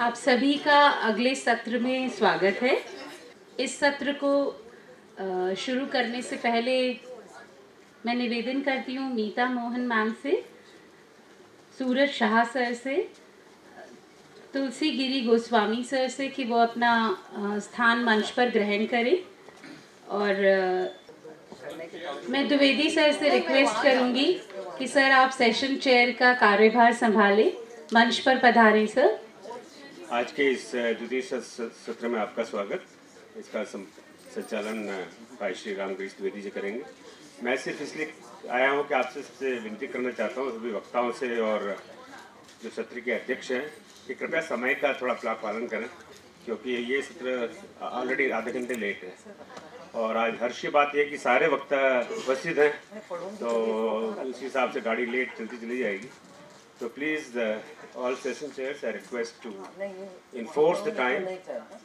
आप सभी का अगले सत्र में स्वागत है। इस सत्र को शुरू करने से पहले मैं निवेदन करती हूँ मीता मोहन मैम से, सूरज शाह सर से, तुलसी गिरी गोस्वामी सर से कि वो अपना स्थान मंच पर ग्रहण करें। और मैं द्विवेदी सर से रिक्वेस्ट करूँगी कि सर आप सेशन चेयर का कार्यभार संभालें। मंच पर पधारें सर। आज के इस द्वितीय सत्र में आपका स्वागत। इसका संचालन भाई श्री राम गिरीश द्विवेदी जी करेंगे। मैं सिर्फ इसलिए आया हूं कि आपसे सबसे विनती करना चाहता हूं सभी वक्ताओं से और जो सत्र के अध्यक्ष हैं कि कृपया समय का थोड़ा पालन करें, क्योंकि ये सत्र ऑलरेडी आधे घंटे लेट है। और आज हर्ष की बात यह है कि सारे वक्ता उपस्थित हैं, तो उस हिसाब से गाड़ी लेट चलती चली जाएगी। So please, all session chairs, I request to enforce the time,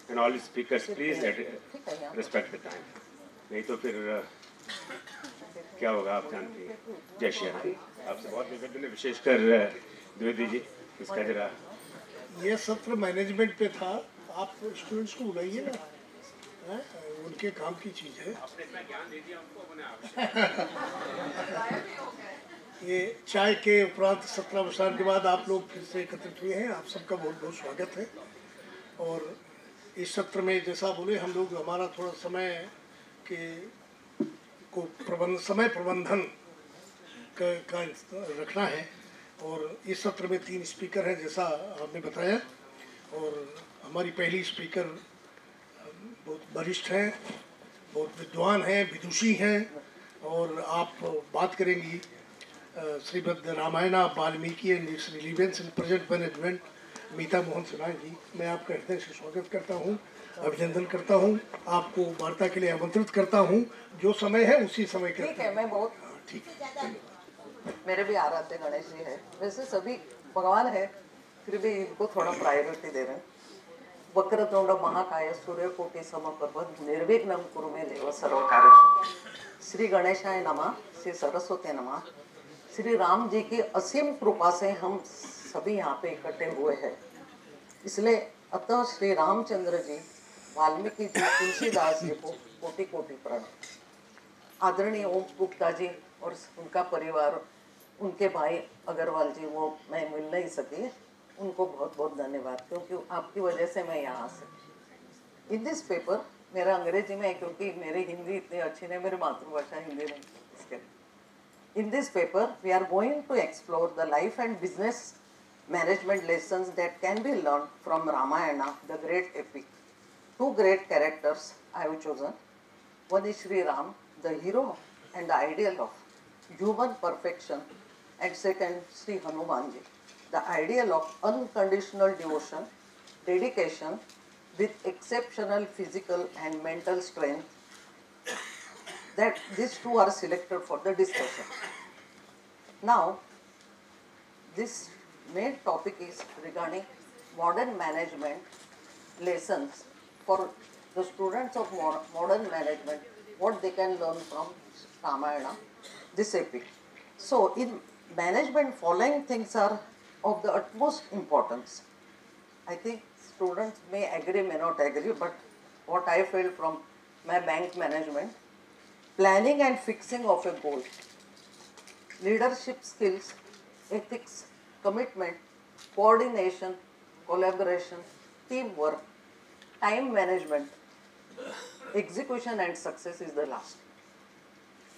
and all speakers, please respect the time. नहीं तो फिर क्या होगा आप जानते हैं। जय श्री राम। आपसे बहुत निवेदन है, विशेषकर द्विवेदी जी, इसका जरा। ये सत्र मैनेजमेंट पे था, आप स्टूडेंट्स को बुलाइए ना, उनके काम की चीज़ है। आपने इतना ज्ञान दे दिया हमको, ये चाय के उपरांत सत्रावसान के बाद आप लोग फिर से एकत्रित हुए हैं। आप सबका बहुत बहुत स्वागत है। और इस सत्र में जैसा बोले हम लोग, हमारा थोड़ा समय के को समय प्रबंधन का रखना है। और इस सत्र में 3 स्पीकर हैं जैसा आपने बताया। और हमारी पहली स्पीकर बहुत वरिष्ठ हैं, बहुत विद्वान हैं, विदुषी हैं, और आप बात करेंगी Shrimad Ramayana Valmiki and its relevance in present management, Mita Mohan Sinha ji. मैं आपका हृदय से स्वागत करता हूं, अभिनंदन करता हूं, आपको वार्ता के लिए आमंत्रित करता हूं। जो समय है उसी समय के। ठीक है, मैं बहुत ठीक है। मेरे भी आराध्य गणेश जी है। वैसे सभी भगवान है, फिर भी इनको थोड़ा प्रायोरिटी दे रहे हैं। वक्रतुंड महाकाय सूर्यकोटि समप्रभ निर्विघ्नं कुरु मे देव सर्वकार्येषु। श्री गणेशाय नमः, श्री सरस्वती नमः। श्री राम जी की असीम कृपा से हम सभी यहाँ पे इकट्ठे हुए हैं, इसलिए अतः श्री रामचंद्र जी, वाल्मीकि जी, तुलसीदास जी को कोटि कोटि प्रणाम। आदरणीय ओम गुप्ता जी और उनका परिवार, उनके भाई अग्रवाल जी, वो मैं मिल नहीं सकी, उनको बहुत बहुत धन्यवाद, क्योंकि आपकी वजह से मैं यहाँ से। इन दिस पेपर, मेरा अंग्रेजी में है क्योंकि मेरी हिंदी इतनी अच्छी नहीं, मेरी मातृभाषा हिंदी नहीं, इसके लिए। In this paper, we are going to explore the life and business management lessons that can be learned from Ramayana, the great epic. 2 great characters I have chosen. One is Sri Ram, the hero and the ideal of human perfection, and second, Sri Hanumanji, the ideal of unconditional devotion, dedication with exceptional physical and mental strength. That these 2 are selected for the discussion. Now, this main topic is regarding modern management lessons for the students of modern management, what they can learn from Ramayana, this epic. So, in management, following things are of the utmost importance. I think students may agree, may not agree, but what I feel from my bank management, planning and fixing of a goal, leadership skills, ethics, commitment, coordination, collaboration, teamwork, time management, execution and success is the last.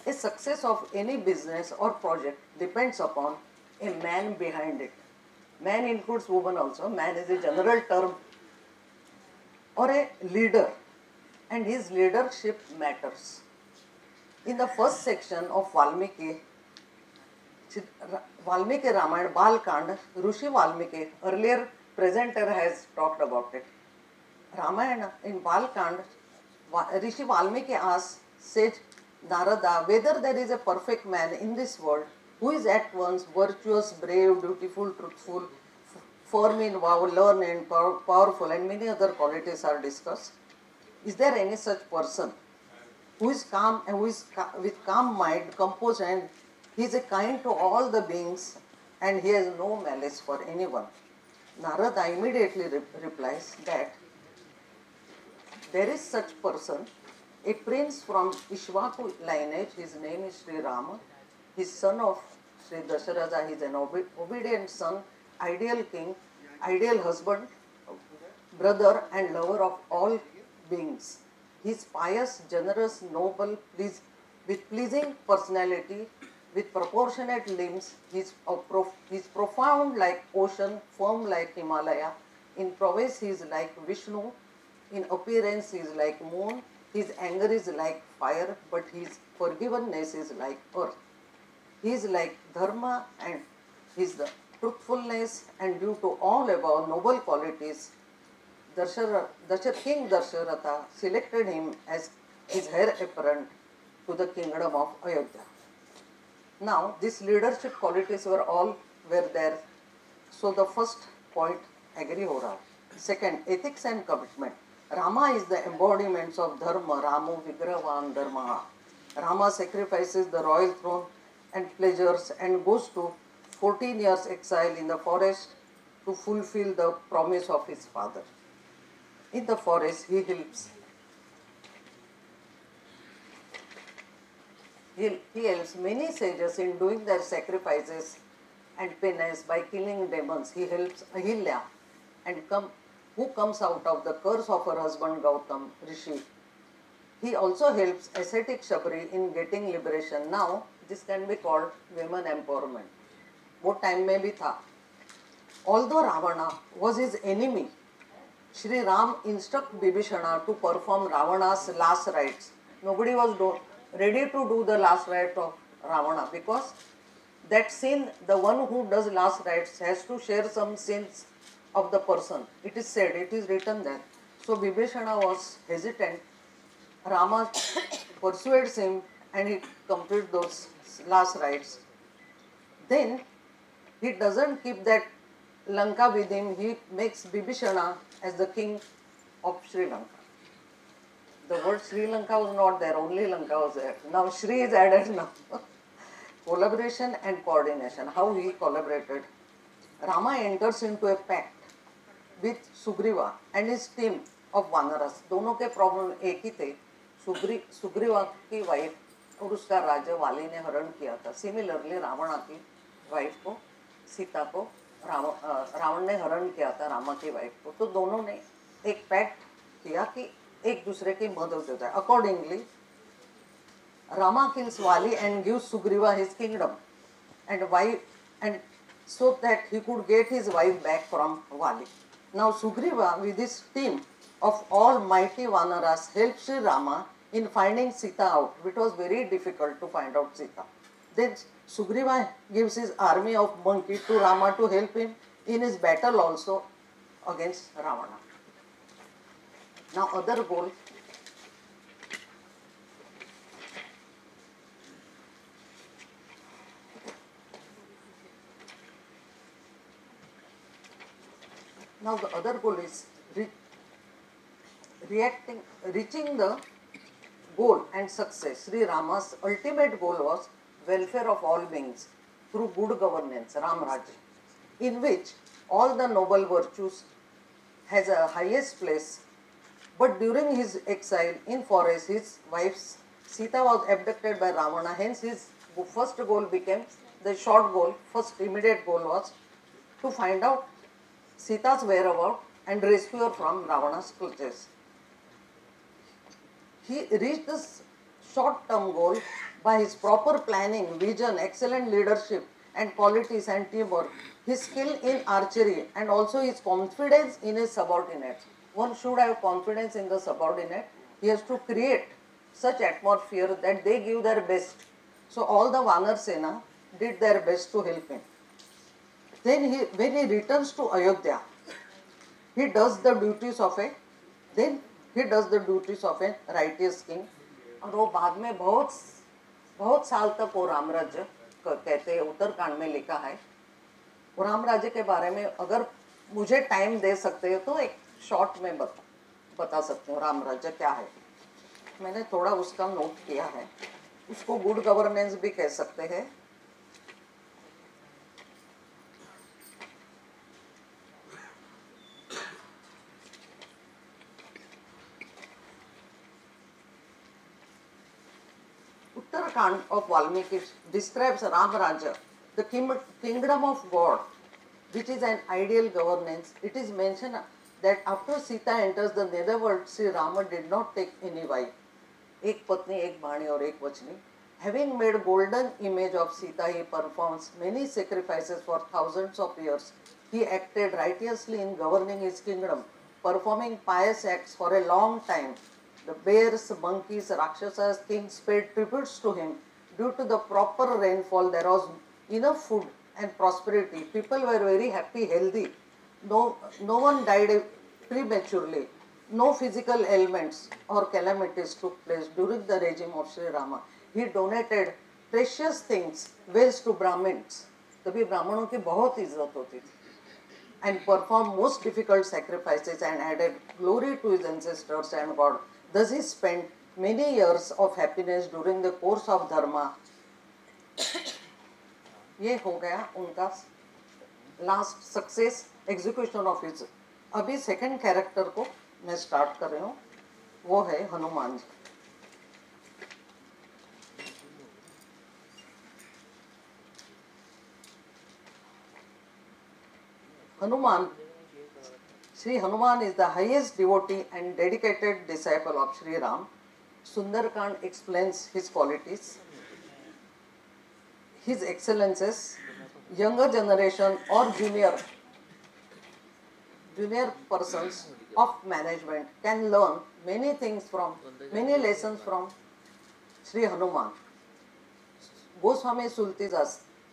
A success of any business or project depends upon a man behind it. Man includes woman also. Man is a general term, or a leader, and his leadership matters. In the first section of Valmiki Ramayana Balkand, Rishi Valmiki, earlier presenter has talked about it. Ramayana in Balkand, Rishi Valmiki asks sage Narada whether there is a perfect man in this world who is at once virtuous, brave, dutiful, truthful, firm in vow, learned, powerful, and many other qualities are discussed. Is there any such person who is calm and who is with calm mind, composed, and he is a kind to all the beings, and he has no malice for anyone? Narada immediately replies that there is such person, a prince from Ishwaku lineage, his name is Sri Rama, his son of Sri Dasharatha, he is an obedient son, ideal king, ideal husband, brother and lover of all beings. He is pious, generous, noble, with pleasing personality, with proportionate limbs. He is profound like ocean, firm like Himalaya. In prowess he is like Vishnu. In appearance he is like moon. His anger is like fire, but his forgiveness is like earth. He is like dharma and he is the truthfulness, and due to all above noble qualities, King Dasharatha selected him as his heir apparent to the kingdom of Ayodhya. Now, these leadership qualities were there. So the first point agree ho raha. Second, ethics and commitment. Rama is the embodiment of dharma. Ramo vigravan dharma. Rama sacrifices the royal throne and pleasures and goes to 14 years exile in the forest to fulfill the promise of his father. In the forest, he helps many sages in doing their sacrifices and penance by killing demons. He helps Ahilya who comes out of the curse of her husband Gautam Rishi. He also helps ascetic Shabri in getting liberation. Now, this can be called women empowerment. वो time में भी था. Although Ravana was his enemy, Shri Ram instructed Bibhishana to perform Ravana's last rites. Nobody was ready to do the last rite of Ravana, because that sin, the one who does last rites has to share some sins of the person. It is said, it is written there. So Bibhishana was hesitant. Rama persuades him and he completes those last rites. Then he doesn't keep that Lanka with him. He makes Bibhishana as the king of Sri Lanka. The word Sri Lanka was not there, only Lanka was there. Now Sri is added now. Collaboration and coordination, how he collaborated. Rama enters into a pact with Sugriva and his team of Vanaras. दोनों के problem एक ही थे. सुग्रीवा की wife और उसका राज्य वाली ने हरण किया था. सिमिलरली रावणा की वाइफ को, सीता को रावण ने हरण किया था, रामा की वाइफ को. तो दोनों ने एक पैक्ट किया कि एक दूसरे की मदद हो जाए. Accordingly Rama kills Vali and gives Sugriva his kingdom and so that he could get his wife back from Vali. Now Sugriva with his team of all mighty Vanaras helps Sri Rama in finding Sita out. It was very difficult to find out Sita. Then Sugriva gives his army of monkeys to Rama to help him in his battle also against Ravana. Now other goal. Now the other goal is reaching the goal and success. Sri Rama's ultimate goal was welfare of all beings through good governance, Ram Rajya, in which all the noble virtues has a highest place. But during his exile in forest, his wife Sita was abducted by Ravana. Hence his first goal became the short goal. First immediate goal was to find out Sita's whereabouts and rescue her from Ravana's clutches. He reached this short-term goal by his proper planning, vision, excellent leadership and qualities and teamwork, his skill in archery and also his confidence in his subordinates. One should have confidence in the subordinate. He has to create such atmosphere that they give their best. So all the Vanar Sena did their best to help him. Then when he returns to Ayodhya, he does the duties of a righteous king. और वो बाद में बहुत साल तक वो राम राज्य कहते हैं, उत्तरकांड में लिखा है. राम राज्य के बारे में अगर मुझे टाइम दे सकते हो तो एक शॉर्ट में बता सकती हूँ राम राज्य क्या है. मैंने थोड़ा उसका नोट किया है. उसको गुड गवर्नेंस भी कह सकते हैं. Uttarkand of Valmiki describes Ram Raja, the kingdom of God, which is an ideal governance. It is mentioned that after Sita enters the netherworld, Sri Rama did not take any wife. एक पत्नी, एक वाणी और एक वचनी. Having made golden image of Sita, he performs many sacrifices for thousands of years. He acted righteously in governing his kingdom, performing pious acts for a long time. The bears, monkeys, Rakshasas, kings paid tributes to him. Due to the proper rainfall, there was enough food and prosperity. People were very happy, healthy. No one died prematurely. No physical ailments or calamities took place during the regime of Sri Rama. He donated precious things, wares to Brahmins. तभी ब्राह्मणों की बहुत इज्जत होती थी. And performed most difficult sacrifices and added glory to his ancestors and God. Thus he spent many years of happiness during the course of dharma. ये हो गया उनका last success execution of his. अभी सेकंड कैरेक्टर को मैं start कर रही हूँ, वो है Hanuman ji. Hanuman, Sri Hanuman is the highest devotee and dedicated disciple of Sri Ram. Sundarkand explains his qualities, his excellences. Younger generation or junior persons of management can learn many lessons from Sri Hanuman. Goswami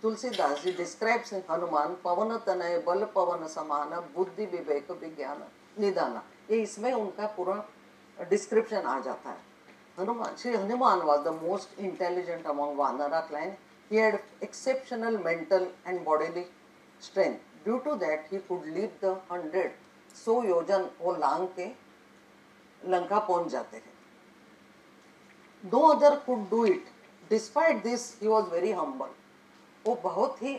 Tulsidas ji describes Hanuman pavan tanay bal pavan samana buddhi vivek vigyana nidana. ये इसमें उनका पूरा description आ जाता है. Sri Hanuman was the most intelligent among Vanara clan. He had exceptional mental and bodily strength. Due to that, he could leap the 100 योजन वो लांग के लंका पहुंच जाते हैं. No other could do it. Despite this, he was very humble. वो बहुत ही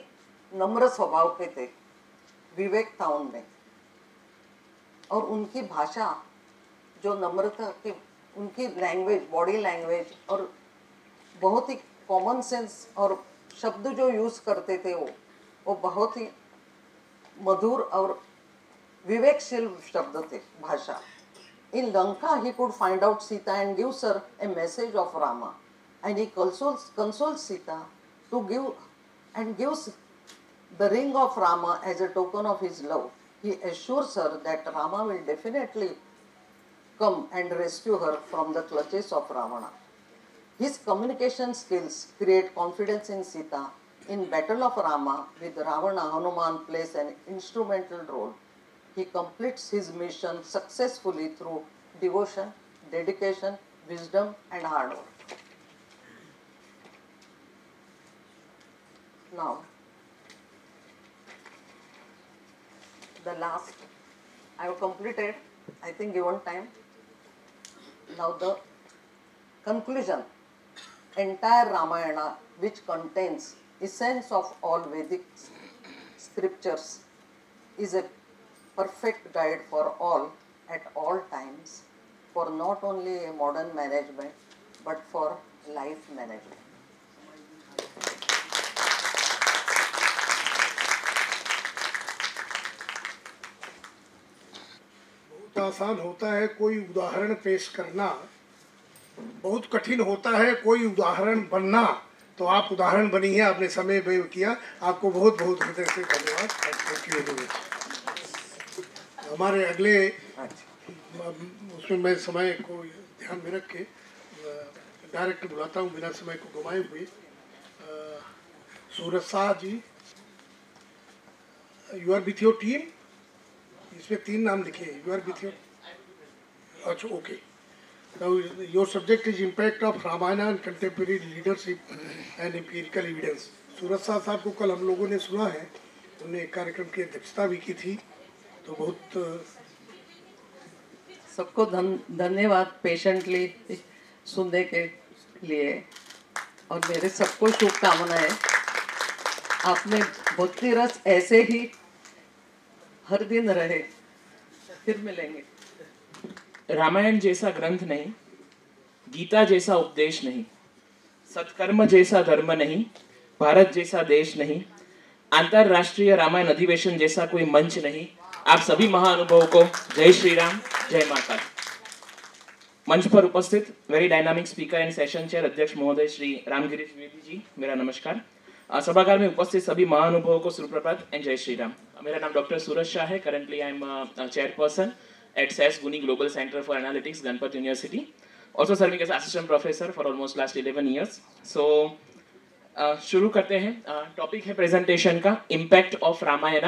नम्र स्वभाव के थे, विवेक था उनमें. और उनकी भाषा जो नम्रता की, उनकी लैंग्वेज, बॉडी लैंग्वेज और बहुत ही कॉमन सेंस और शब्द जो यूज करते थे वो बहुत ही मधुर और विवेकशील शब्द थे, भाषा. In Lanka, he could find out Sita and gives her a message of Rama, and he consoles Sita gives the ring of Rama as a token of his love. He assures her that Rama will definitely come and rescue her from the clutches of Ravana. His communication skills create confidence in Sita. In Battle of Rama with Ravana, Hanuman plays an instrumental role. He completes his mission successfully through devotion, dedication, wisdom and hard work. Now, the last, I have completed, I think given time. Now the conclusion. Entire Ramayana, which contains essence of all Vedic scriptures, is a perfect guide for all at all times, for not only a modern management but for life management. बहुत आसान होता है कोई उदाहरण पेश करना, बहुत कठिन होता है कोई उदाहरण बनना. तो आप उदाहरण बनी है, आपने समय व्यय किया, आपको बहुत बहुत हृदय से धन्यवाद. Thank you. हमारे अगले उसमें मैं समय को ध्यान में रख के डायरेक्ट बुलाता हूँ बिना समय को घुमाए हुए. Suraj Shah ji, you are with your team. इसमें 3 नाम लिखे हैं. यू आर विथ योर, अच्छा okay. Your subject is impact of Ramayana and contemporary leadership and empirical evidence. Suraj Shah साहब को कल हम लोगों ने सुना है, उन्होंने एक कार्यक्रम की अध्यक्षता भी की थी. तो बहुत सबको धन्यवाद पेशेंटली सुनने के लिए, और मेरे सबको शुभकामनाएं. आपने भक्ति रस ऐसे ही हर दिन रहे. फिर मिलेंगे. रामायण जैसा ग्रंथ नहीं, गीता जैसा उपदेश नहीं, सत्कर्म जैसा धर्म नहीं, भारत जैसा देश नहीं, अंतरराष्ट्रीय रामायण अधिवेशन जैसा कोई मंच नहीं। आप सभी महाअनुभवों को जय श्री राम, जय माता। मंच पर उपस्थित very dynamic speaker and session chair अध्यक्ष महोदय श्री रामगिरीश द्विवेदी जी, मेरा नमस्कार। सभागार में उपस्थित सभी महाअनुभवों को सुप्रभात एंड जय श्री राम। मेरा नाम डॉक्टर सूरज शाह है। Currently I am chairperson at SAIS Guni global centre for analytics, Ganpat university, also serving as assistant professor for almost last 11 years. So शुरू करते हैं। टॉपिक है प्रेजेंटेशन का impact of Ramayana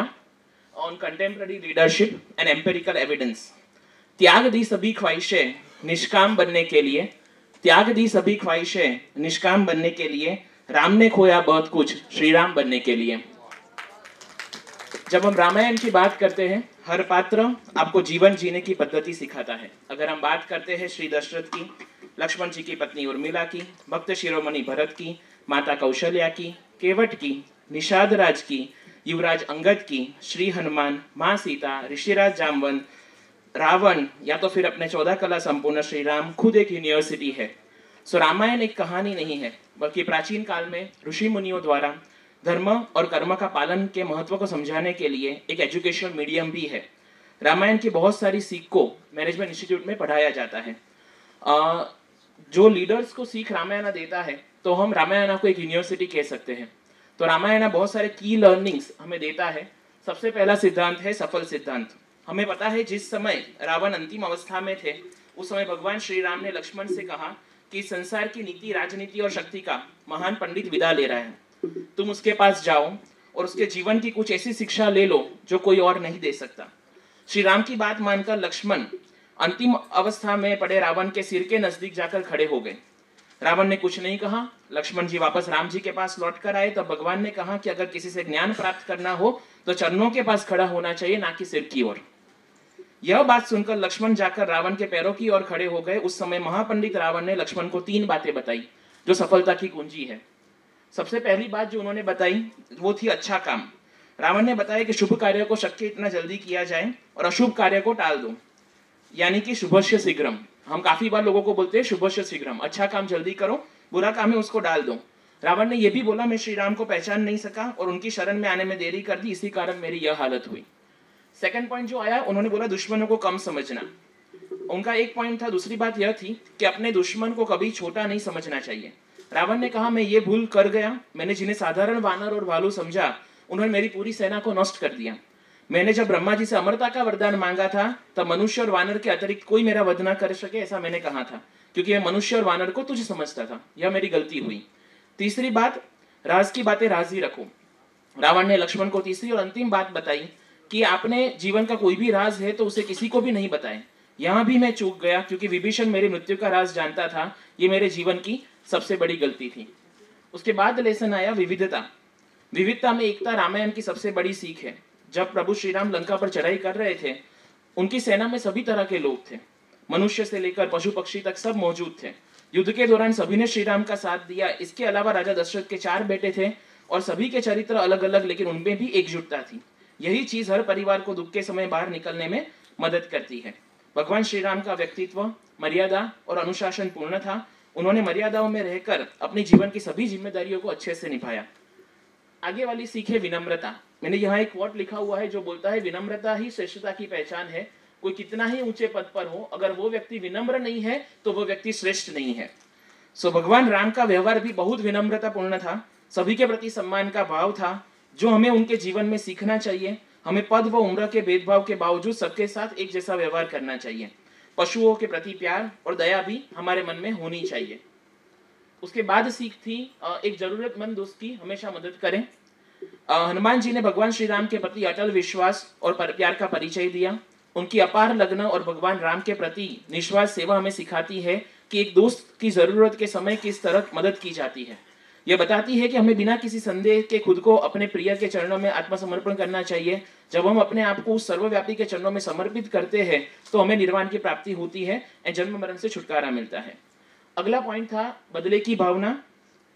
on contemporary leadership and empirical evidence. त्याग दी सभी ख्वाहिशें निष्काम बनने के लिए, त्याग दी सभी ख्वाहिशें निष्काम बनने के लिए, राम ने खोया बहुत कुछ श्री राम बनने के लिए। जब हम रामायण की बात करते हैं, हर पात्र आपको जीवन जीने की पद्धति सिखाता है। अगर हम बात करते हैं श्री दशरथ की, लक्ष्मण जी की पत्नी उर्मिला की, भक्त शिरोमणि भरत की, माता कौशल्या की, केवट की, निषाद राज की, युवराज अंगद की, श्री हनुमान, माँ सीता, ऋषिराज जामवंत, रावण, या तो फिर अपने 14 कला संपूर्ण श्री राम खुद एक यूनिवर्सिटी है। सो रामायण एक कहानी नहीं है, बल्कि प्राचीन काल में ऋषि मुनियों द्वारा धर्म और कर्म का पालन के महत्व को समझाने के लिए एक एजुकेशनल मीडियम भी है। रामायण की बहुत सारी सीख को मैनेजमेंट इंस्टीट्यूट में पढ़ाया जाता है। जो लीडर्स को सीख रामायण देता है, तो हम रामायण को एक यूनिवर्सिटी कह सकते हैं। तो रामायण बहुत सारे की लर्निंग्स हमें देता है। सबसे पहला सिद्धांत है सफल सिद्धांत। हमें पता है जिस समय रावण अंतिम अवस्था में थे, उस समय भगवान श्री राम ने लक्ष्मण से कहा कि संसार की नीति, राजनीति और शक्ति का महान पंडित विदा ले रहा है, तुम उसके पास जाओ और उसके जीवन की कुछ ऐसी शिक्षा ले लो जो कोई और नहीं दे सकता। श्री राम की बात मानकर लक्ष्मण अंतिम अवस्था में पड़े रावण के सिर के नजदीक जाकर खड़े हो गए। रावण ने कुछ नहीं कहा। लक्ष्मण जी वापस राम जी के पास लौट कर आए। तब भगवान ने कहा कि अगर किसी से ज्ञान प्राप्त करना हो तो चरणों के पास खड़ा होना चाहिए, ना कि सिर की ओर। यह बात सुनकर लक्ष्मण जाकर रावण के पैरों की ओर खड़े हो गए। उस समय महापंडित रावण ने लक्ष्मण को 3 बातें बताई जो सफलता की कुंजी है। सबसे पहली बात जो उन्होंने बताई वो थी अच्छा काम। रावण ने बताया कि शुभ कार्य को शक्य इतना जल्दी किया जाए और अशुभ कार्य को टाल दो, यानी कि शुभस्य शीघ्रम। हम काफी बार लोगों को बोलते हैं शुभस्य शीघ्रम, अच्छा काम जल्दी करो, बुरा काम है उसको डाल दो। रावण ने यह भी बोला मैं श्री राम को पहचान नहीं सका और उनकी शरण में आने में देरी कर दी, इसी कारण मेरी यह हालत हुई। सेकंड पॉइंट जो आया, उन्होंने बोला दुश्मनों को कम समझना। उनका एक पॉइंट था। दूसरी बात यह थी कि अपने दुश्मन को कभी छोटा नहीं समझना चाहिए। रावण ने कहा मैं ये भूल कर गया, मैंने जिन्हें साधारण वानर और भालू समझा उन्होंने मेरी पूरी सेना को नष्ट कर दिया। मैंने जब ब्रह्मा जी से अमरता का वरदान मांगा था तब मनुष्य और वानर के अतिरिक्त कोई मेरा वध न कर सके ऐसा मैंने कहा था, क्योंकि मैं मनुष्य और वानर को तुझ समझता था। यह मेरी गलती हुई। तीसरी बात, राज की बातें राज ही रखो। रावण ने लक्ष्मण को तीसरी और अंतिम बात बताई कि आपने जीवन का कोई भी राज है तो उसे किसी को भी नहीं बताएं। यहाँ भी मैं चूक गया क्योंकि विभीषण मेरी मृत्यु का राज जानता था। ये मेरे जीवन की सबसे बड़ी गलती थी। उसके बाद लेसन आया विविधता। विविधता में एकता रामायण की सबसे बड़ी सीख है। जब प्रभु श्री राम लंका पर चढ़ाई कर रहे थे, उनकी सेना में सभी तरह के लोग थे, मनुष्य से लेकर पशु पक्षी तक सब मौजूद थे। युद्ध के दौरान सभी ने श्री राम का साथ दिया। इसके अलावा राजा दशरथ के 4 बेटे थे और सभी के चरित्र अलग अलग, लेकिन उनमें भी एकजुटता थी। यही चीज हर परिवार को दुख के समय बाहर निकलने में मदद करती है। भगवान श्री राम का व्यक्तित्व मर्यादा और अनुशासन पूर्ण था। उन्होंने मर्यादाओं में रहकर अपने जीवन की सभी जिम्मेदारियों को अच्छे से निभाया। आगे वाली सीख है विनम्रता। मैंने यहाँ एक कोट लिखा हुआ है जो बोलता है विनम्रता ही श्रेष्ठता की पहचान है। कोई कितना ही ऊंचे पद पर हो, अगर वो व्यक्ति विनम्र नहीं है तो वो व्यक्ति श्रेष्ठ नहीं है। सो भगवान राम का व्यवहार भी बहुत विनम्रतापूर्ण था। सभी के प्रति सम्मान का भाव था जो हमें उनके जीवन में सीखना चाहिए। हमें पद व उम्र के भेदभाव के बावजूद सबके साथ एक जैसा व्यवहार करना चाहिए। पशुओं के प्रति प्यार और दया भी हमारे मन में होनी चाहिए। उसके बाद सीख थी एक जरूरतमंद दोस्त की हमेशा मदद करें। हनुमान जी ने भगवान श्री राम के प्रति अटल विश्वास और प्यार का परिचय दिया। उनकी अपार लगन और भगवान राम के प्रति निस्वार्थ सेवा हमें सिखाती है कि एक दोस्त की जरूरत के समय किस तरह मदद की जाती है। यह बताती है कि हमें बिना किसी संदेह के खुद को अपने प्रिय के चरणों में आत्मसमर्पण करना चाहिए। जब हम अपने आप को उस सर्वव्यापी के चरणों में समर्पित करते हैं तो हमें निर्वाण की प्राप्ति होती है और जन्म मरण से छुटकारा मिलता है। अगला पॉइंट था बदले की भावना।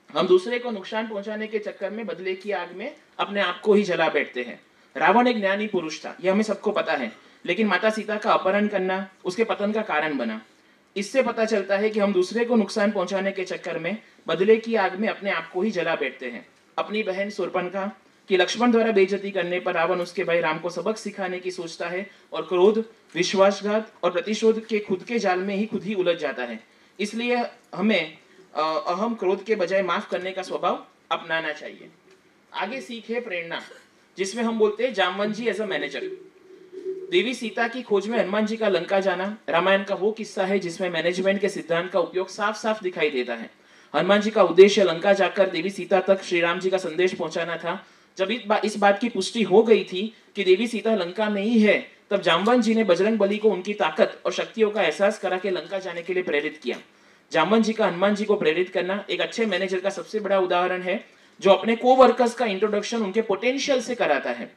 हम दूसरे को नुकसान पहुंचाने के चक्कर में बदले की आग में अपने आप को ही जला बैठते हैं। रावण एक ज्ञानी पुरुष था, यह हमें सबको पता है, लेकिन माता सीता का अपहरण करना उसके पतन का कारण बना। इससे पता चलता है कि हम दूसरे को नुकसान पहुंचाने के चक्कर में बदले की आग में अपने आप को ही जला बैठते हैं। अपनी बहन शूर्पणखा कि लक्ष्मण द्वारा बेइज्जती करने पर रावण उसके भाई राम को सबक सिखाने की सोचता है और क्रोध, विश्वासघात और प्रतिशोध के खुद के जाल में ही खुद ही उलझ जाता है। इसलिए हमें अहम क्रोध के बजाय माफ करने का स्वभाव अपनाना चाहिए। आगे सीख है प्रेरणा, जिसमें हम बोलते हैं जामवन जी एज अ मैनेजर। देवी सीता की खोज में हनुमान जी का लंका जाना रामायण का वो किस्सा है जिसमें मैनेजमेंट के सिद्धांत का उपयोग साफ साफ दिखाई देता है। हनुमान जी का उद्देश्य लंका जाकर देवी सीता तक श्री राम जी का संदेश पहुंचाना था। जब इस बात की पुष्टि हो गई थी कि देवी सीता लंका में ही है, तब जामवन जी ने बजरंग बली को उनकी ताकत और शक्तियों का एहसास करा के लंका जाने के लिए प्रेरित किया। जामवन जी का हनुमान जी को प्रेरित करना एक अच्छे मैनेजर का सबसे बड़ा उदाहरण है, जो अपने कोवर्कर्स का इंट्रोडक्शन उनके पोटेंशियल से कराता है,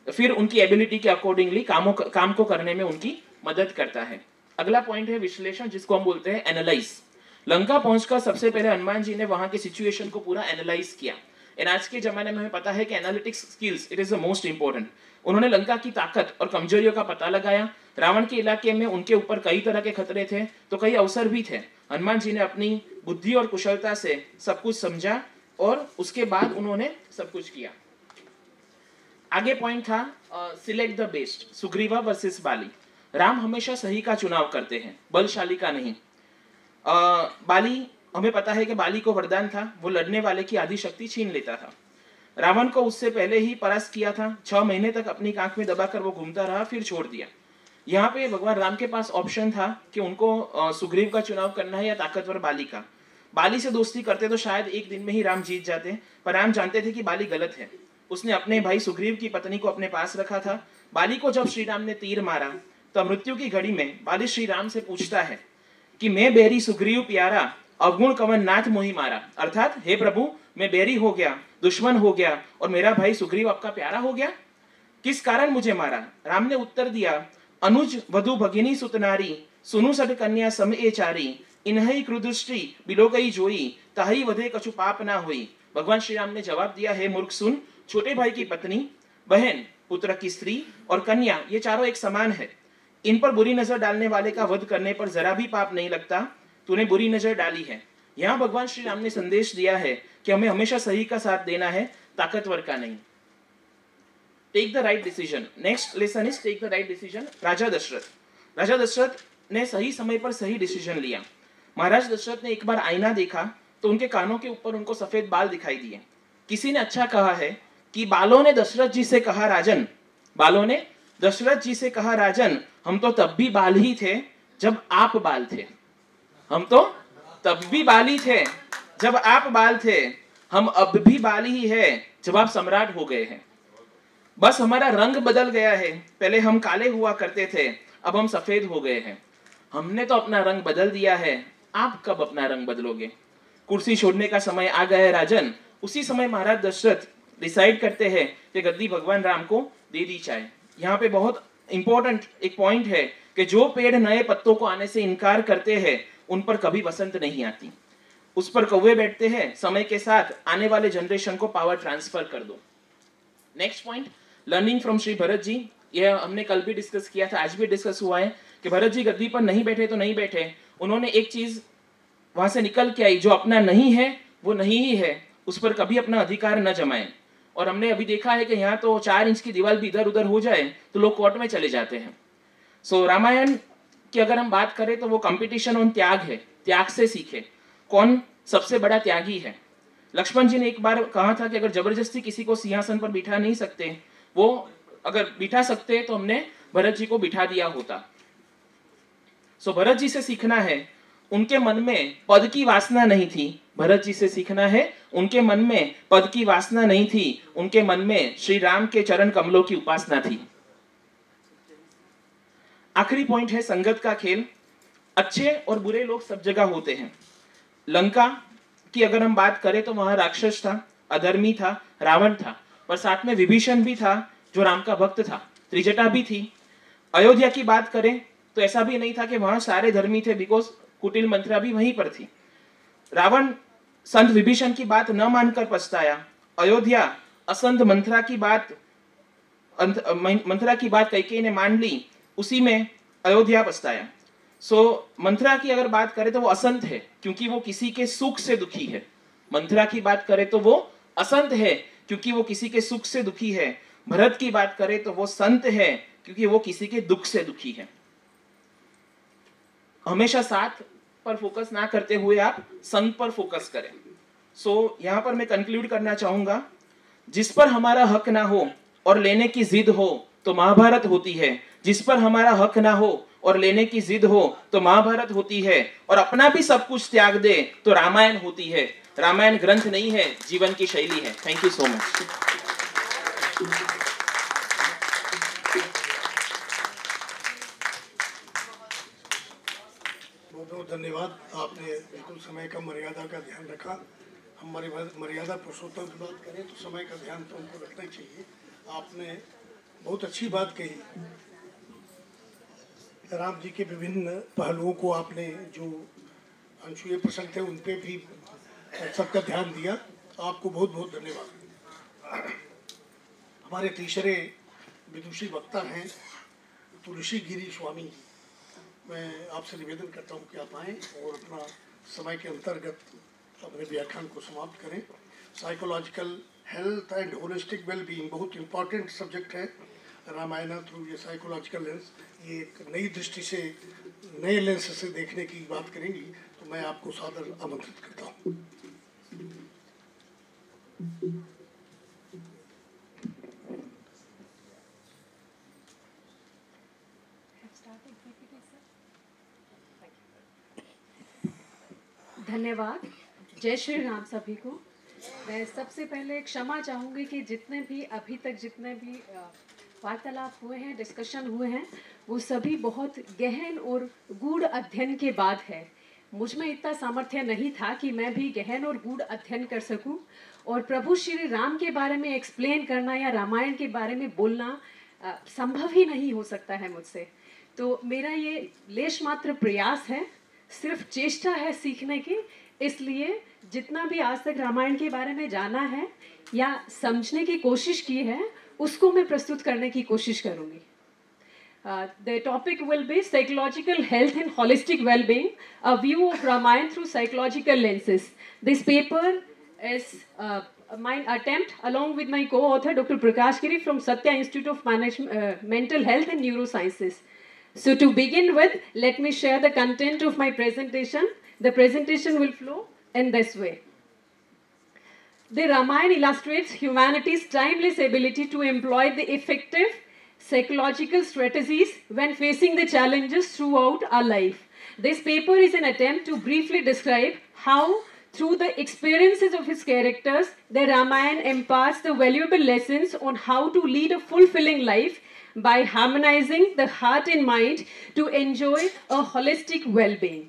फिर उनकी एबिलिटी के अकॉर्डिंगली काम को करने में उनकी मदद करता है। अगला पॉइंट है विश्लेषण, जिसको हम बोलते हैं एनालाइज। लंका पहुंचकर सबसे पहले हनुमान जी ने वहां के सिचुएशन को पूरा एनालाइज किया। आज के जमाने में हमें पता है कि analytics skills it is the most important. उन्होंने लंका की ताकत और कमजोरियों का पता लगाया। रावण के इलाके में उनके ऊपर कई तरह के खतरे थे तो कई अवसर भी थे। हनुमान जी ने अपनी बुद्धि और कुशलता से सब कुछ समझा और उसके बाद उन्होंने सब कुछ किया। आगे पॉइंट था select the best, Sugriva versus Bali. Ram हमेशा सही का चुनाव करते हैं, बलशाली का नहीं। बाली, हमें पता है कि बाली को वरदान था, वो लड़ने वाले की आधी शक्ति छीन लेता था। रावण को उससे पहले ही परास्त किया था। 6 महीने तक अपनी आंख में दबाकर वो घूमता रहा, फिर छोड़ दिया। यहाँ पे भगवान राम के पास ऑप्शन था कि उनको सुग्रीव का चुनाव करना है या ताकतवर बाली का। बाली से दोस्ती करते तो शायद एक दिन में ही राम जीत जाते, पर राम जानते थे कि बाली गलत है। उसने अपने भाई सुग्रीव की पत्नी को अपने पास रखा था। बाली को जब श्री राम ने तीर मारा तो मृत्यु की घड़ी में बाली श्री राम से पूछता है कि मैं बैरी सुग्रीव प्यारा, अवगुण कवन नाथ मोहि मारा। अर्थात हे प्रभु, मैं बैरी हो गया, दुश्मन हो गया और मेरा भाई सुग्रीव आपका प्यारा हो गया, किस कारण मुझे मारा? राम ने उत्तर दिया, अनुज वधु भगिनी सुतनारी, सुनु सट कन्या सम ए चारी, इन्हई क्रुदृष्टि बिलो गई जोई, ताही वधे कछु पाप ना होई। भगवान श्री राम ने जवाब दिया, हे मूर्ख सुन, छोटे भाई की पत्नी, बहन, पुत्र की स्त्री और कन्या, ये चारों एक समान है। इन पर बुरी नजर डालने वाले का वध करने पर जरा भी पाप नहीं लगता। तूने बुरी नजर डाली है। यहाँ भगवान श्री राम ने संदेश दिया है कि हमें हमेशा सही का साथ देना है, ताकतवर का नहीं। Take the right decision. Next lesson is take the right decision. राजा दशरथ ने सही समय पर सही डिसीजन लिया। महाराज दशरथ ने एक बार आईना देखा तो उनके कानों के ऊपर उनको सफेद बाल दिखाई दिए। किसी ने अच्छा कहा है कि बालों ने दशरथ जी से कहा, राजन, बालों ने दशरथ जी से कहा, राजन, हम तो तब भी बाल ही थे जब आप बाल थे। हम तो तब भी बाली थे जब आप बाल थे, हम अब भी बाली ही है जब आप सम्राट हो गए हैं। बस हमारा रंग बदल गया है, पहले हम काले हुआ करते थे, अब हम सफेद हो गए हैं। हमने तो अपना रंग बदल दिया है, आप कब अपना रंग बदलोगे? कुर्सी छोड़ने का समय आ गया है राजन। उसी समय महाराज दशरथ डिसाइड करते हैं कि गद्दी भगवान राम को दे दी जाए। यहाँ पे बहुत इंपॉर्टेंट एक पॉइंट है कि जो पेड़ नए पत्तों को आने से इनकार करते हैं उन पर कभी बसंत नहीं आती, उस पर कौवे बैठते हैं। समय के साथ आने वाले जनरेशन को पावर ट्रांसफर कर दो। Next point, learning from Shri Bharat ji. यह हमने कल भी डिस्कस किया था, आज भी डिस्कस हुआ है कि भरत जी गद्दी पर नहीं बैठे तो नहीं बैठे, उन्होंने एक चीज वहां से निकल के आई, जो अपना नहीं है वो नहीं ही है, उस पर कभी अपना अधिकार न जमाएं। और हमने अभी देखा है कि यहाँ तो 4 इंच की दीवार भी इधर उधर हो जाए तो लोग कोर्ट में चले जाते हैं। सो रामायण की अगर हम बात करें तो वो कंपटीशन ऑन त्याग है, त्याग से सीखे कौन सबसे बड़ा त्यागी है। लक्ष्मण जी ने एक बार कहा था कि अगर जबरदस्ती किसी को सिंहासन पर बिठा नहीं सकते, वो अगर बिठा सकते तो हमने भरत जी को बिठा दिया होता। सो भरत जी से सीखना है, उनके मन में पद की वासना नहीं थी। भरत जी से सीखना है, उनके मन में पद की वासना नहीं थी, उनके मन में श्री राम के चरण कमलों की उपासना थी। आखिरी पॉइंट है संगत का खेल। अच्छे और बुरे लोग सब जगह होते हैं। लंका की अगर हम बात करें तो वहां राक्षस था, अधर्मी था, रावण था, पर साथ में विभीषण भी था जो राम का भक्त था, त्रिजटा भी थी। अयोध्या की बात करें तो ऐसा भी नहीं था कि वहां सारे धर्मी थे, बिकॉज कुटिल मंत्रा भी वहीं पर थी। रावण संत विभीषण की बात न मानकर पछताया। अयोध्या असंत मंत्रा की बात कैकेयी ने मान ली, उसी में अयोध्या पछताया। मंथरा की अगर बात करें तो वो असंत है क्योंकि वो किसी के सुख से दुखी है। मंथरा की बात करें तो वो असंत है क्योंकि वो किसी के सुख से दुखी है। भरत की बात करें तो वो संत है क्योंकि वो किसी के दुख से दुखी है। हमेशा साथ पर फोकस ना करते हुए आप संत पर फोकस करें। यहां पर मैं कंक्लूड करना चाहूंगा, जिस पर हमारा हक ना हो और लेने की जिद हो तो महाभारत होती है, जिस पर हमारा हक ना हो और लेने की जिद हो तो महाभारत होती है, और अपना भी सब कुछ त्याग दे तो रामायण होती है। रामायण ग्रंथ नहीं है, जीवन की शैली है। Thank you so much. बहुत बहुत धन्यवाद। आपने बिल्कुल समय का मर्यादा का ध्यान रखा। हमारी मर्यादा पुरुषोत्तम की बात करें तो समय का ध्यान तो उनको रखना चाहिए। आपने बहुत अच्छी बात कही। राम जी के विभिन्न पहलुओं को आपने जो अनछुए प्रसंग थे उन पे भी सबका ध्यान दिया। आपको बहुत बहुत धन्यवाद। हमारे तीसरे विदुषी वक्ता हैं तुलसी गिरी स्वामी जी। मैं आपसे निवेदन करता हूं कि आप आएँ और अपना समय के अंतर्गत अपने व्याख्यान को समाप्त करें। Psychological health and holistic wellbeing बहुत इम्पॉर्टेंट सब्जेक्ट है। रामायण थ्रू ये साइकोलॉजिकल लेंस, ये एक नई दृष्टि से, नए लेंस से देखने की बात करेंगी, तो मैं आपको सादर आमंत्रित करता हूँ। धन्यवाद। जय श्री राम सभी को। मैं सबसे पहले क्षमा चाहूँगी कि जितने भी अभी तक जितने भी वार्तालाप हुए हैं, डिस्कशन हुए हैं, वो सभी बहुत गहन और गूढ़ अध्ययन के बाद है। मुझ में इतना सामर्थ्य नहीं था कि मैं भी गहन और गूढ़ अध्ययन कर सकूं, और प्रभु श्री राम के बारे में एक्सप्लेन करना या रामायण के बारे में बोलना संभव ही नहीं हो सकता है मुझसे। तो मेरा ये लेश मात्र प्रयास है, सिर्फ चेष्टा है सीखने की। इसलिए जितना भी आज तक रामायण के बारे में जाना है या समझने की कोशिश की है, उसको मैं प्रस्तुत करने की कोशिश करूँगी। The topic will be psychological health and holistic well-being, a view of Ramayana through psychological lenses. This paper is my attempt along with my co-author Dr. Prakash Giri from Satya Institute of Mental Health and Neurosciences. So to begin with, let me share the content of my presentation. The presentation will flow in this way. The Ramayana illustrates humanity's timeless ability to employ the effective psychological strategies when facing the challenges throughout our life. This paper is an attempt to briefly describe how, through the experiences of its characters, the Ramayana imparts the valuable lessons on how to lead a fulfilling life by harmonizing the heart and mind to enjoy a holistic well-being.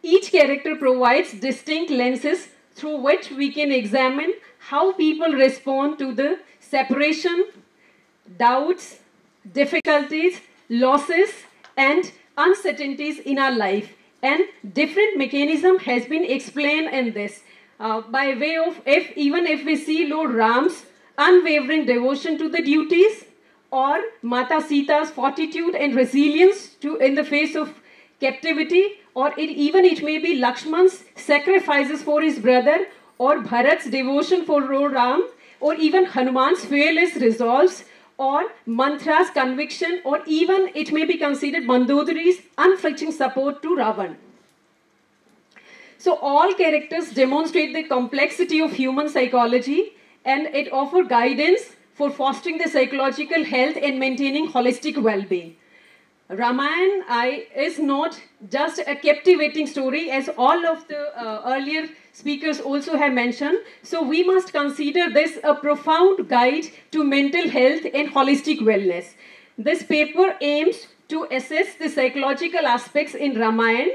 Each character provides distinct lenses through which we can examine how people respond to the separation, doubts, difficulties, losses, and uncertainties in our life. And different mechanism has been explained in this. By way of, even if we see Lord Ram's unwavering devotion to the duties, or Mata Sita's fortitude and resilience in the face of captivity, or it may be Lakshman's sacrifices for his brother, or Bharat's devotion for Lord Ram, or even Hanuman's fearless resolves, or Manthra's conviction, or even it may be considered Mandodari's unflinching support to Ravan. So all characters demonstrate the complexity of human psychology, and it offers guidance for fostering the psychological health and maintaining holistic well-being. Ramayana is not just a captivating story, as all of the earlier speakers also have mentioned. So we must consider this a profound guide to mental health and holistic wellness. This paper aims to assess the psychological aspects in Ramayana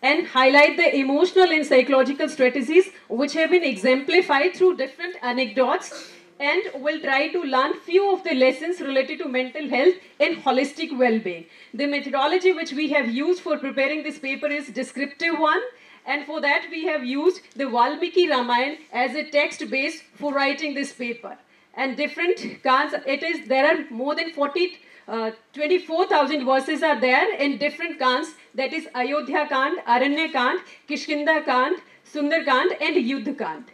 and highlight the emotional and psychological strategies which have been exemplified through different anecdotes, and will try to learn few of the lessons related to mental health and holistic well-being. The methodology which we have used for preparing this paper is descriptive one, and for that we have used the Valmiki Ramayana as a text base for writing this paper. And different cards, there are more than 40 24,000 verses are there in different Kands, that is Ayodhya Kand, Aranya Kand, Kishkinda Kand, Sundar Kand and Yuddha Kand.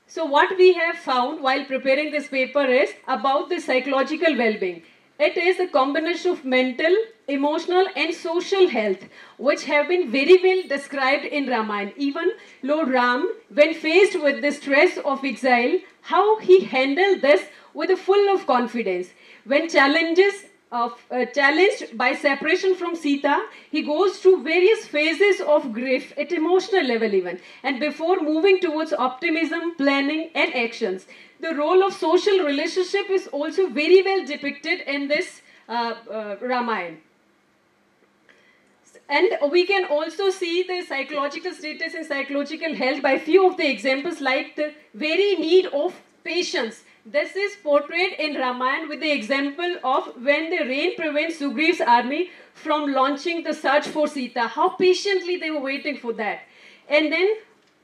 So what we have found while preparing this paper is about the psychological well-being. It is a combination of mental, emotional and social health which have been very well described in Ramayana. Even Lord Ram, when faced with the stress of exile, how he handled this with a full of confidence. When challenged by separation from Sita, he goes through various phases of grief at emotional level even, and before moving towards optimism, planning and actions. The role of social relationship is also very well depicted in this Ramayana. And we can also see the psychological status and psychological health by few of the examples, like the very need of patience. This is portrayed in Ramayana with the example of when the rain prevents Sugriva's army from launching the search for Sita. How patiently they were waiting for that. And then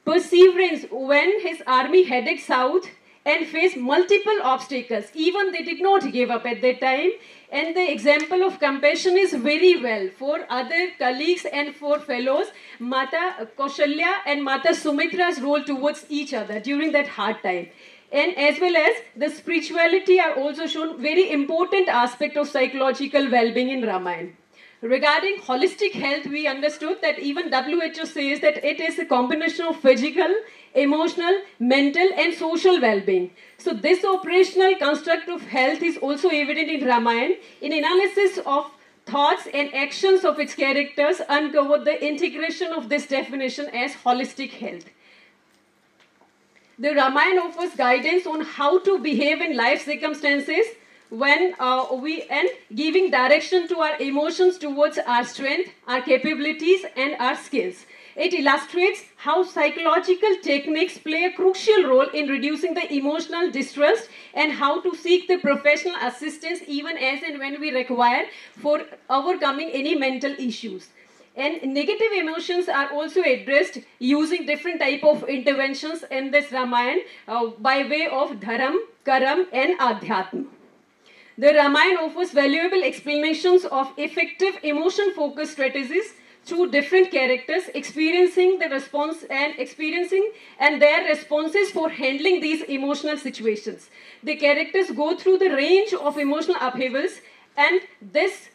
perseverance when his army headed south and faced multiple obstacles. Even they did not give up at that time. And the example of compassion is very well for other colleagues and for fellows. Mata Kaushalya and Mata Sumitra's role towards each other during that hard time. And as well as the spirituality are also shown, very important aspect of psychological well-being in Ramayana. Regarding holistic health, we understood that even WHO says that it is a combination of physical, emotional, mental and social well-being. So this operational construct of health is also evident in Ramayana. In analysis of thoughts and actions of its characters uncovered the integration of this definition as holistic health. The Ramayana offers guidance on how to behave in life circumstances when giving direction to our emotions towards our strength, our capabilities and our skills. It illustrates how psychological techniques play a crucial role in reducing the emotional distress and how to seek the professional assistance even as and when we require for overcoming any mental issues. And negative emotions are also addressed using different type of interventions in this Ramayana by way of Dharam, Karam and Adhyatma. The Ramayana offers valuable explanations of effective emotion-focused strategies through different characters experiencing their responses for handling these emotional situations. The characters go through the range of emotional upheavals, and this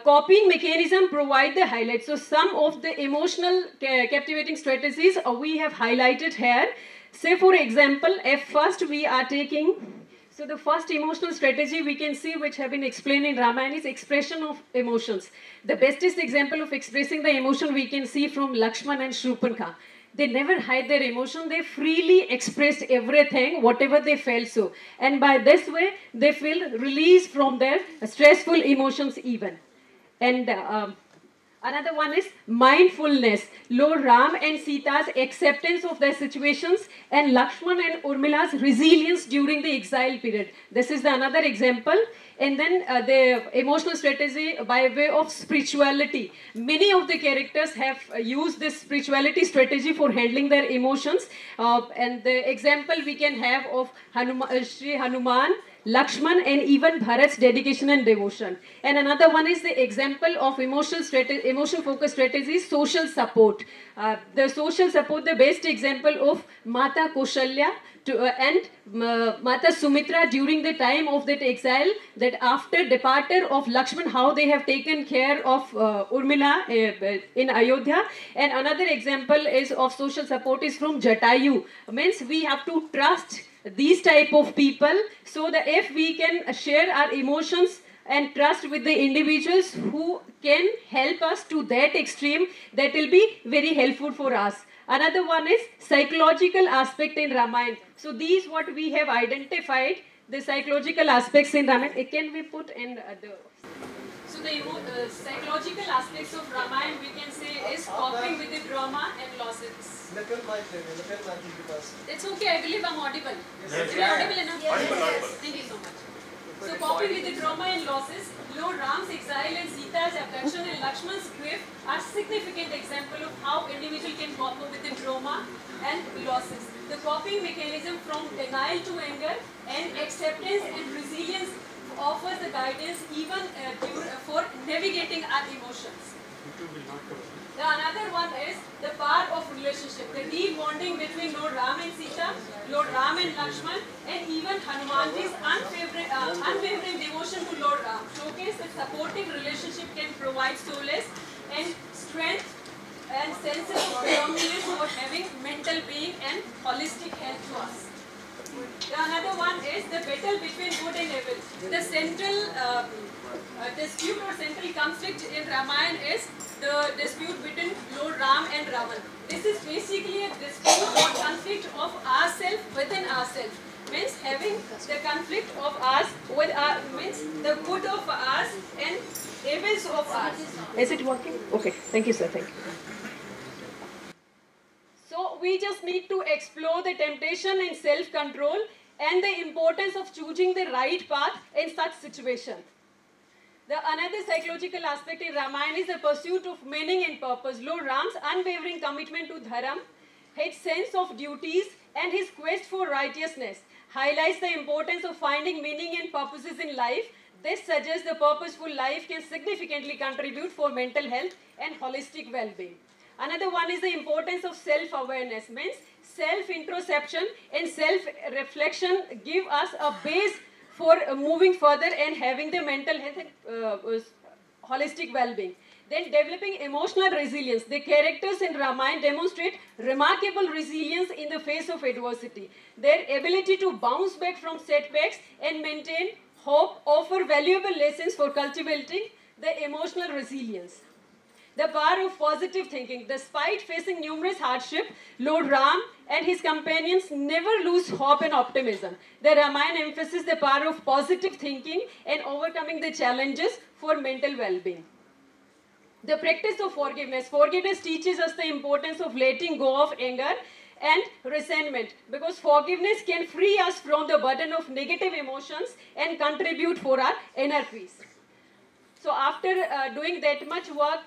copying mechanism provide the highlights. So some of the emotional captivating strategies we have highlighted here. Say for example, if first we are taking, so the first emotional strategy we can see which have been explained in Ramayana is expression of emotions. The bestest example of expressing the emotion we can see from Lakshman and Shurpankhah. They never hide their emotion, they freely expressed everything, whatever they felt so. And by this way, they feel release from their stressful emotions even. And another one is mindfulness. Lord Ram and Sita's acceptance of their situations and Lakshman and Urmila's resilience during the exile period. This is another example. And then the emotional strategy by way of spirituality. Many of the characters have used this spirituality strategy for handling their emotions. And the example we can have of Sri Hanuman, Lakshman and even Bharat's dedication and devotion. And another one is the example of emotion-focused strategies, social support. The social support, the best example of Mata Kaushalya and Mata Sumitra during the time of that exile, that after departure of Lakshman, how they have taken care of Urmila in Ayodhya. And another example is of social support is from Jatayu. Means we have to trust these type of people so that if we can share our emotions and trust with the individuals who can help us to that extreme, that will be very helpful for us. Another one is psychological aspect in Ramayana. So these what we have identified, the psychological aspects in Ramayana. It can be put in the... So the psychological aspects of Ramayana we can say is coping with the trauma and losses. It's okay, I believe I'm audible. Yes. Am I audible enough? Yes. Thank you so much. So coping with the trauma and losses, Lord Ram's exile and Sita's abduction and Lakshman's grief are significant example of how individual can cope with the trauma and losses. The coping mechanism from denial to anger and acceptance and resilience offers the guidance even for navigating our emotions. The another one is the power of relationship, the deep bonding between Lord Ram and Sita, Lord Ram and Lakshman, and even Hanumanji's unwavering devotion to Lord Ram showcase that supportive relationship can provide solace and strength and senses of belongingness for having mental being and holistic health to us. The another one is the battle between good and evil. The central dispute or central conflict in Ramayana is the dispute between Lord Ram and Ravan. This is basically a dispute or conflict of ourselves within ourselves. Means having the conflict of us with our, means the good of us and evils of us. Is it working? Okay. Thank you, sir. Thank you. So we just need to explore the temptation and self-control and the importance of choosing the right path in such situation. The another psychological aspect in Ramayana is the pursuit of meaning and purpose. Lord Ram's unwavering commitment to dharam, his sense of duties, and his quest for righteousness highlights the importance of finding meaning and purposes in life. This suggests the purposeful life can significantly contribute for mental health and holistic well-being. Another one is the importance of self-awareness, means self-introspection and self-reflection give us a base for moving further and having the mental health and holistic well-being. Then developing emotional resilience. The characters in Ramayana demonstrate remarkable resilience in the face of adversity. Their ability to bounce back from setbacks and maintain hope offer valuable lessons for cultivating the emotional resilience. The power of positive thinking. Despite facing numerous hardships, Lord Ram and his companions never lose hope and optimism. The Ramayana emphasizes the power of positive thinking and overcoming the challenges for mental well-being. The practice of forgiveness. Forgiveness teaches us the importance of letting go of anger and resentment, because forgiveness can free us from the burden of negative emotions and contribute for our inner peace. So after doing that much work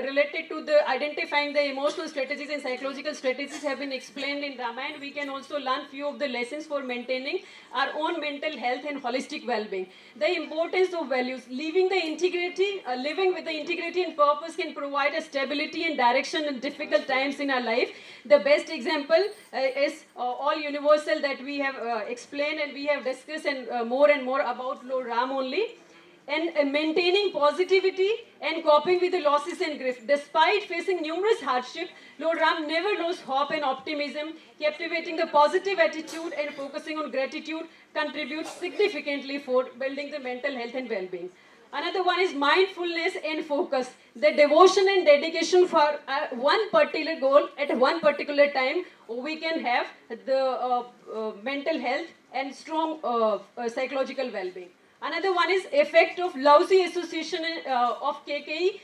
related to the identifying the emotional strategies and psychological strategies have been explained in Ramayana, we can also learn few of the lessons for maintaining our own mental health and holistic well-being. The importance of values, living with the integrity and purpose can provide a stability and direction in difficult times in our life. The best example is all universal that we have explained and we have discussed and more about Lord Ram only. And maintaining positivity and coping with the losses and grief. Despite facing numerous hardships, Lord Ram never lost hope and optimism. Captivating the positive attitude and focusing on gratitude contributes significantly for building the mental health and well-being. Another one is mindfulness and focus. The devotion and dedication for one particular goal at one particular time, we can have the mental health and strong psychological well-being. Another one is effect of lousy association of Kaikeyi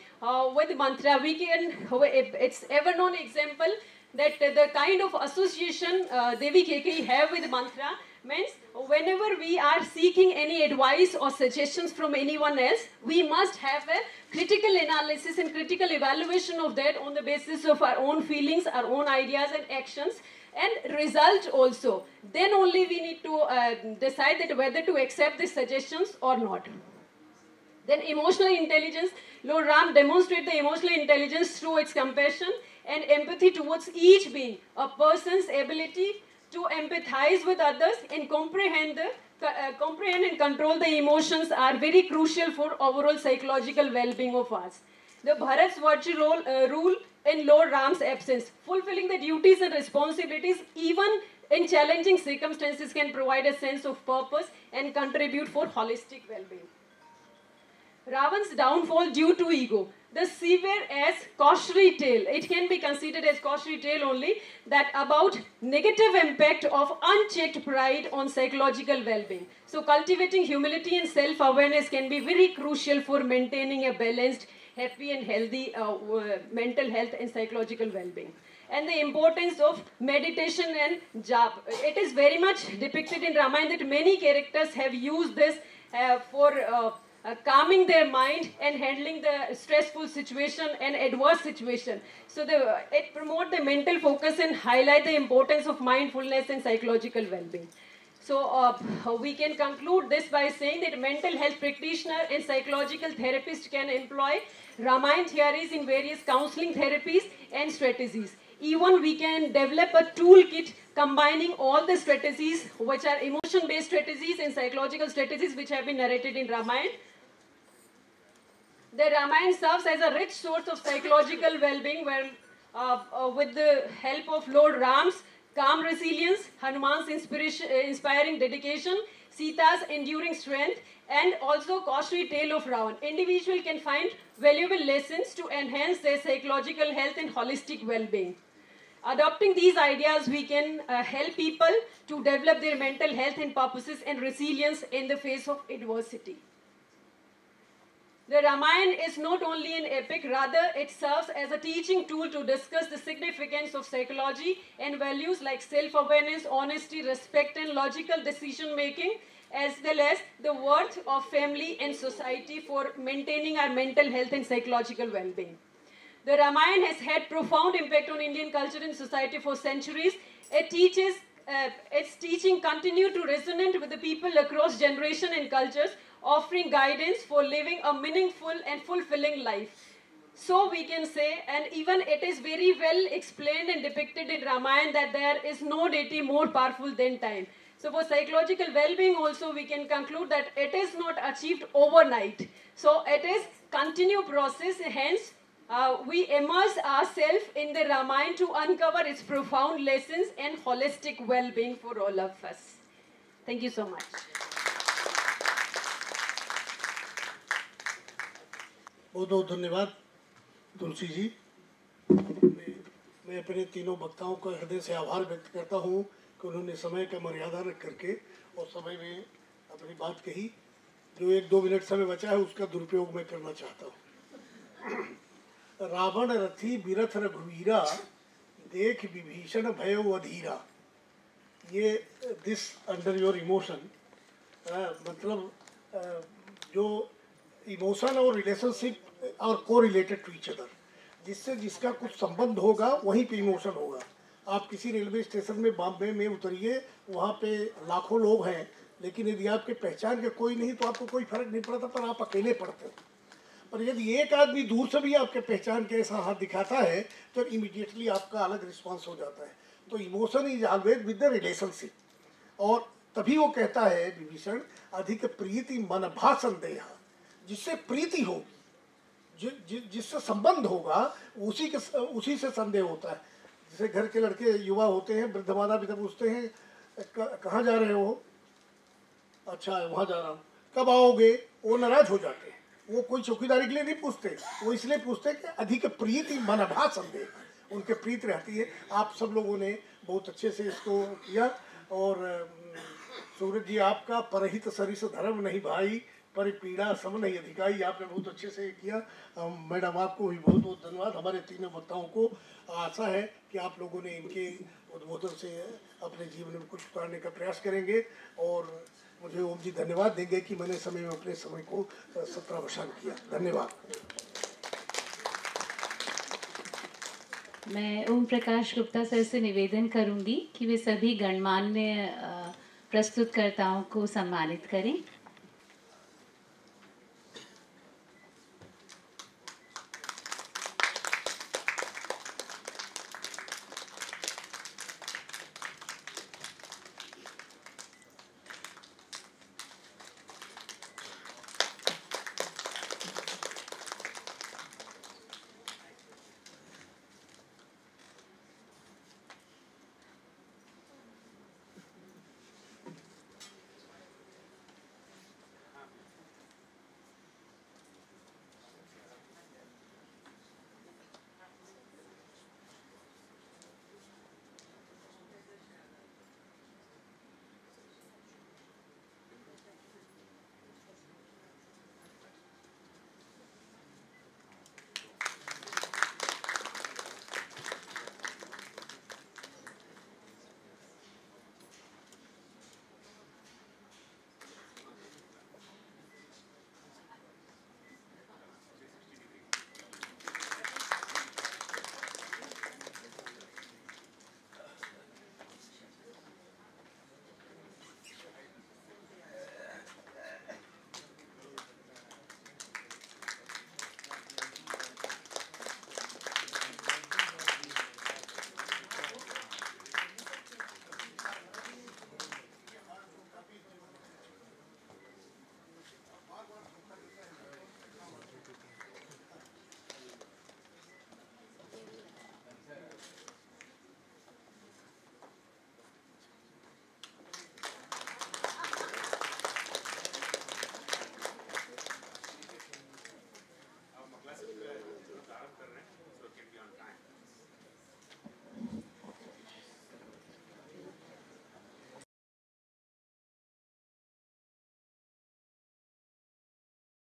with mantra. It's ever known example that the kind of association Devi Kaikeyi have with mantra means whenever we are seeking any advice or suggestions from anyone else, we must have a critical analysis and critical evaluation of that on the basis of our own feelings, our own ideas and actions. And result also. Then only we need to decide that whether to accept the suggestions or not. Then emotional intelligence. Lord Ram demonstrates the emotional intelligence through its compassion and empathy towards each being. A person's ability to empathize with others and comprehend and control the emotions are very crucial for overall psychological well-being of us. The Bharat's virtue rule in Lord Ram's absence. Fulfilling the duties and responsibilities even in challenging circumstances can provide a sense of purpose and contribute for holistic well-being. Ravan's downfall due to ego. The severe as cautionary tale. It can be considered as cautionary tale only that about negative impact of unchecked pride on psychological well-being. So cultivating humility and self-awareness can be very crucial for maintaining a balanced, happy and healthy mental health and psychological well-being. And the importance of meditation and jap. It is very much depicted in Ramayana that many characters have used this for calming their mind and handling the stressful situation and adverse situation. So it promotes the mental focus and highlight the importance of mindfulness and psychological well-being. So we can conclude this by saying that mental health practitioner and psychological therapist can employ Ramayana theories in various counseling therapies and strategies. Even we can develop a toolkit combining all the strategies which are emotion-based strategies and psychological strategies which have been narrated in Ramayana. The Ramayana serves as a rich source of psychological well-being where with the help of Lord Ram's calm resilience, Hanuman's inspiring dedication, Sita's enduring strength, and also cautionary tale of Ravan. Individual can find valuable lessons to enhance their psychological health and holistic well-being. Adopting these ideas, we can help people to develop their mental health and purposes and resilience in the face of adversity. The Ramayana is not only an epic, rather it serves as a teaching tool to discuss the significance of psychology and values like self-awareness, honesty, respect, and logical decision-making, as well as the worth of family and society for maintaining our mental health and psychological well-being. The Ramayana has had profound impact on Indian culture and society for centuries. Its teaching continue to resonate with the people across generations and cultures, offering guidance for living a meaningful and fulfilling life. So we can say, and even it is very well explained and depicted in Ramayana, that there is no deity more powerful than time. So for psychological well-being also we can conclude that it is not achieved overnight. So it is continued process, hence we immerse ourselves in the Ramayana to uncover its profound lessons and holistic well-being for all of us. Thank you so much. बहुत बहुत धन्यवाद तुलसी जी। मैं अपने तीनों वक्ताओं का हृदय से आभार व्यक्त करता हूँ कि उन्होंने समय का मर्यादा रख करके और समय में अपनी बात कही। जो 1-2 मिनट समय बचा है उसका दुरुपयोग मैं करना चाहता हूँ। रावण रथी बिरथ रघुवीरा, देख विभीषण भयो अधीरा। ये दिस अंडर योर इमोशन, मतलब जो इमोशन और रिलेशनशिप और को रिलेटेड टू ईच अदर, जिससे जिसका कुछ संबंध होगा वहीं पे इमोशन होगा। आप किसी रेलवे स्टेशन में बॉम्बे में उतरिए, वहाँ पे लाखों लोग हैं, लेकिन यदि आपके पहचान के कोई नहीं तो आपको कोई फर्क नहीं पड़ता, पर आप अकेले पड़ते हैं। पर यदि एक आदमी दूर से भी आपके पहचान के ऐसा हाथ दिखाता है तो इमीडिएटली आपका अलग रिस्पॉन्स हो जाता है। तो emotion is always with the relationship. और तभी वो कहता है विभीषण, अधिक प्रीति मन भा संदेह, जिससे प्रीति होगी, जिससे संबंध होगा उसी से संदेह होता है। जैसे घर के लड़के युवा होते हैं, वृद्ध माता पिता पूछते हैं कहाँ जा रहे हो, अच्छा वहाँ जा रहा हूँ, कब आओगे, वो नाराज हो जाते हैं। वो कोई चौकीदारी के लिए नहीं पूछते, वो इसलिए पूछते कि अधिक प्रीति मन भा संदेह, उनके प्रीत रहती है। आप सब लोगों ने बहुत अच्छे से इसको किया। और सूरज जी आपका परहित सरिस धर्म नहीं भाई, पर पीड़ा सम नहीं अधिकारी, आपने बहुत अच्छे से किया। मैडम आपको भी बहुत बहुत धन्यवाद। हमारे तीनों वक्ताओं को आशा है कि आप लोगों ने इनके उद्बोधन से अपने जीवन में कुछ उतारने का प्रयास करेंगे। और मुझे ओम जी धन्यवाद देंगे कि मैंने समय में अपने समय को सत्रावसान किया। धन्यवाद। मैं ओम प्रकाश गुप्ता सर से निवेदन करूंगी कि वे सभी गणमान्य प्रस्तुतकर्ताओं को सम्मानित करें।